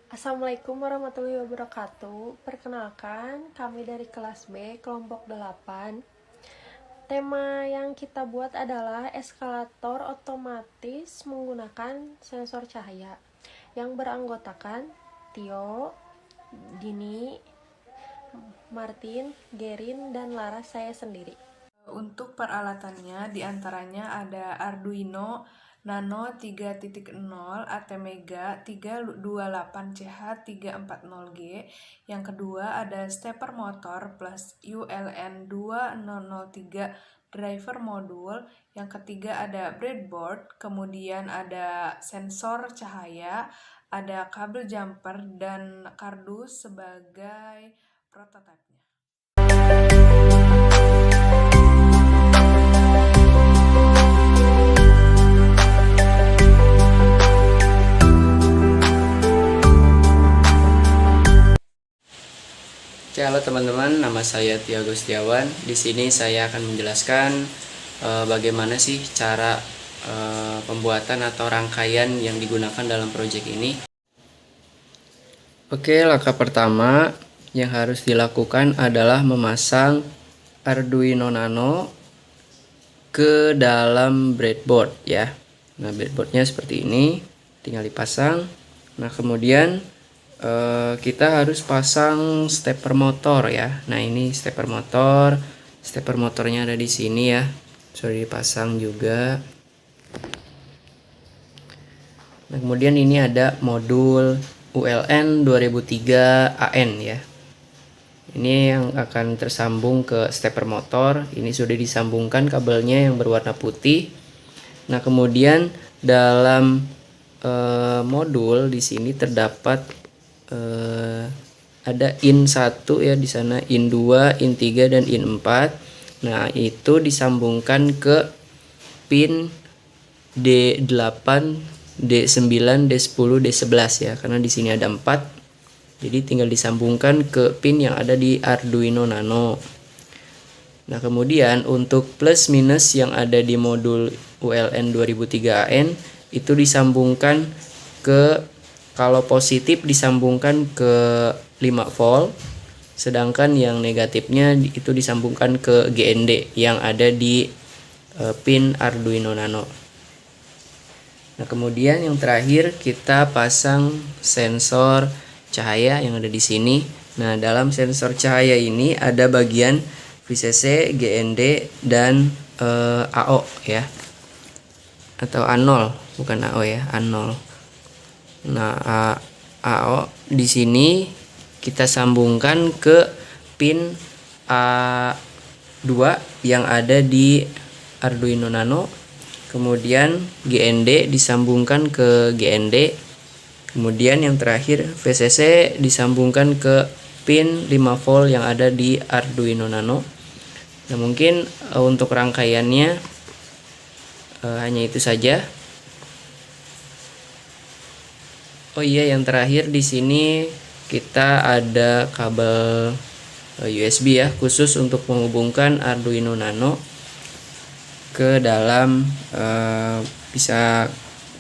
Assalamualaikum warahmatullahi wabarakatuh. Perkenalkan, kami dari kelas B, kelompok 8. Tema yang kita buat adalah eskalator otomatis menggunakan sensor cahaya yang beranggotakan Tio, Dini, Martin, Gerin, dan Laras, saya sendiri. Untuk peralatannya diantaranya ada Arduino Nano 3.0 Atmega 328CH340G. Yang kedua ada stepper motor plus ULN 2003 driver modul. Yang ketiga ada breadboard, kemudian ada sensor cahaya, ada kabel jumper dan kardus sebagai prototipenya. Halo teman-teman, nama saya Tio Agustiawan. Di sini saya akan menjelaskan bagaimana sih cara pembuatan atau rangkaian yang digunakan dalam proyek ini. Oke, langkah pertama yang harus dilakukan adalah memasang Arduino Nano ke dalam breadboard ya. Nah, breadboardnya seperti ini, tinggal dipasang. Nah, kemudian kita harus pasang stepper motor ya. Nah, ini stepper motor. Stepper motornya ada di sini ya. Sudah dipasang juga. Nah, kemudian ini ada modul ULN 2003 AN ya. Ini yang akan tersambung ke stepper motor. Ini sudah disambungkan kabelnya yang berwarna putih. Nah, kemudian dalam modul di sini terdapat ada in 1 ya, di sana in 2, in 3 dan in 4. Nah, itu disambungkan ke pin D8, D9, D10, D11 ya, karena di sini ada 4. Jadi tinggal disambungkan ke pin yang ada di Arduino Nano. Nah, kemudian untuk plus minus yang ada di modul ULN 2003AN itu disambungkan ke, kalau positif disambungkan ke 5 volt, sedangkan yang negatifnya itu disambungkan ke GND yang ada di pin Arduino Nano. Nah, kemudian yang terakhir kita pasang sensor cahaya yang ada di sini. Nah, dalam sensor cahaya ini ada bagian VCC, GND dan AO ya. Atau A0, bukan AO ya, A0. Nah, AO di sini kita sambungkan ke pin A2 yang ada di Arduino Nano. Kemudian GND disambungkan ke GND. Kemudian yang terakhir VCC disambungkan ke pin 5 volt yang ada di Arduino Nano. Nah, mungkin untuk rangkaiannya hanya itu saja. Oh iya, yang terakhir di sini kita ada kabel USB ya, khusus untuk menghubungkan Arduino Nano ke dalam bisa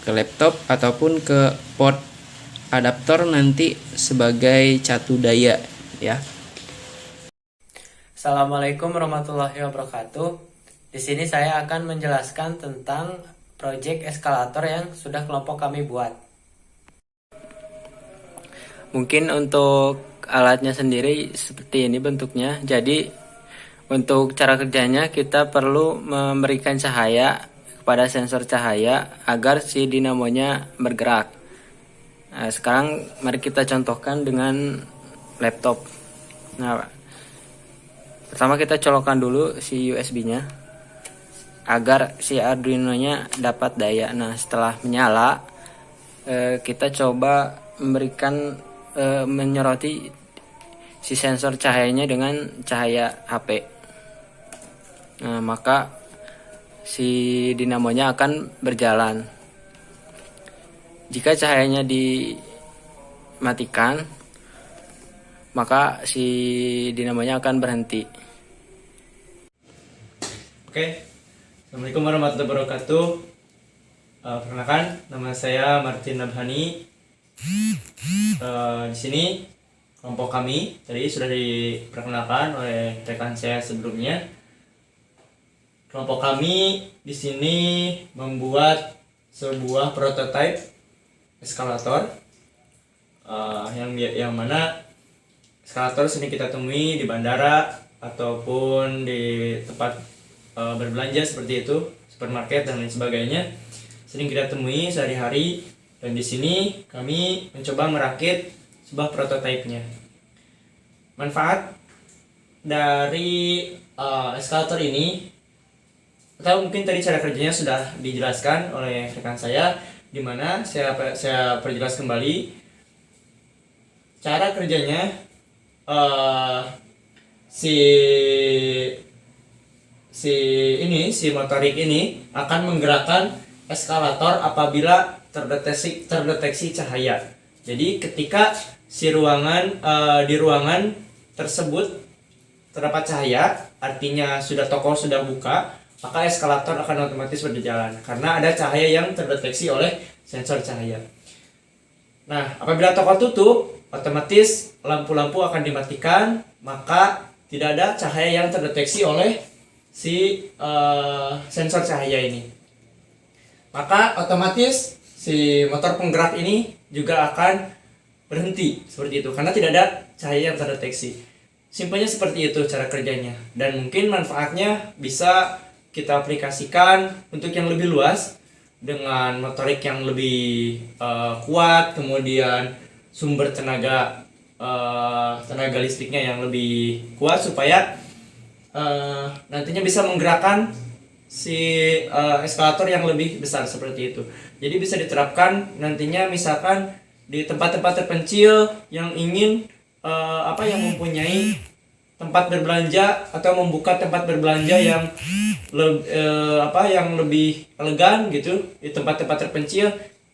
ke laptop ataupun ke port adaptor nanti sebagai catu daya ya. Assalamualaikum warahmatullahi wabarakatuh. Di sini saya akan menjelaskan tentang proyek eskalator yang sudah kelompok kami buat. Mungkin untuk alatnya sendiri seperti ini bentuknya. Jadi untuk cara kerjanya kita perlu memberikan cahaya kepada sensor cahaya agar si dinamonya bergerak. Nah, sekarang mari kita contohkan dengan laptop. Nah, pertama kita colokkan dulu si USB-nya agar si Arduino-nya dapat daya. Nah, setelah menyala kita coba memberikan menyoroti si sensor cahayanya dengan cahaya HP. Nah, maka si dinamonya akan berjalan. Jika cahayanya dimatikan, maka si dinamonya akan berhenti. Oke, Assalamualaikum warahmatullahi wabarakatuh. Perkenalkan, nama saya Martin Nabhani. Di sini kelompok kami tadi sudah diperkenalkan oleh rekan saya sebelumnya. Kelompok kami di sini membuat sebuah prototipe eskalator yang mana eskalator sini kita temui di bandara ataupun di tempat berbelanja seperti itu, supermarket dan lain sebagainya. Sering kita temui sehari-hari, dan di sini kami mencoba merakit sebuah prototipenya. Manfaat dari eskalator ini, atau mungkin tadi cara kerjanya sudah dijelaskan oleh rekan saya, di mana saya perjelas kembali cara kerjanya. Si motorik ini akan menggerakkan eskalator apabila terdeteksi cahaya. Jadi ketika di ruangan tersebut terdapat cahaya, artinya toko sudah buka, maka eskalator akan otomatis berjalan karena ada cahaya yang terdeteksi oleh sensor cahaya. Nah, apabila toko tutup, otomatis lampu-lampu akan dimatikan, maka tidak ada cahaya yang terdeteksi oleh si sensor cahaya ini. Maka otomatis si motor penggerak ini juga akan berhenti seperti itu karena tidak ada cahaya yang terdeteksi. Simpelnya seperti itu cara kerjanya, dan mungkin manfaatnya bisa kita aplikasikan untuk yang lebih luas dengan motorik yang lebih kuat, kemudian sumber tenaga listriknya yang lebih kuat supaya nantinya bisa menggerakkan si eskalator yang lebih besar seperti itu. Jadi bisa diterapkan nantinya misalkan di tempat-tempat terpencil yang ingin yang mempunyai tempat berbelanja atau membuka tempat berbelanja yang lebih elegan gitu di tempat-tempat terpencil,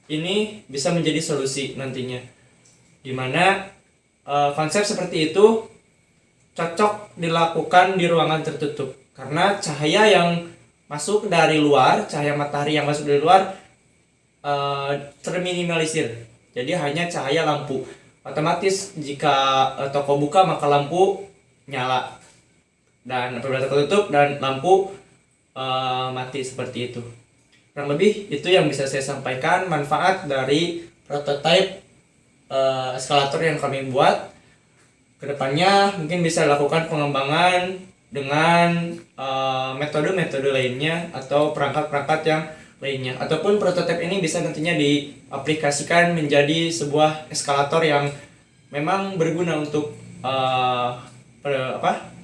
ini bisa menjadi solusi nantinya, dimana konsep seperti itu cocok dilakukan di ruangan tertutup karena cahaya yang masuk dari luar, cahaya matahari yang masuk dari luar terminimalisir, jadi hanya cahaya lampu. Otomatis jika toko buka maka lampu nyala, dan apabila toko tutup dan lampu mati seperti itu. Kurang lebih itu yang bisa saya sampaikan manfaat dari prototipe eskalator yang kami buat. Kedepannya mungkin bisa dilakukan pengembangan dengan metode-metode lainnya atau perangkat-perangkat yang lainnya, ataupun prototipe ini bisa nantinya diaplikasikan menjadi sebuah eskalator yang memang berguna untuk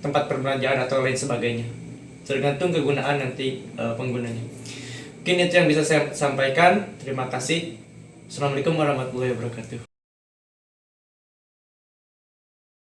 tempat perbelanjaan atau lain sebagainya, tergantung kegunaan nanti penggunanya. Mungkin itu yang bisa saya sampaikan. Terima kasih. Assalamualaikum warahmatullahi wabarakatuh.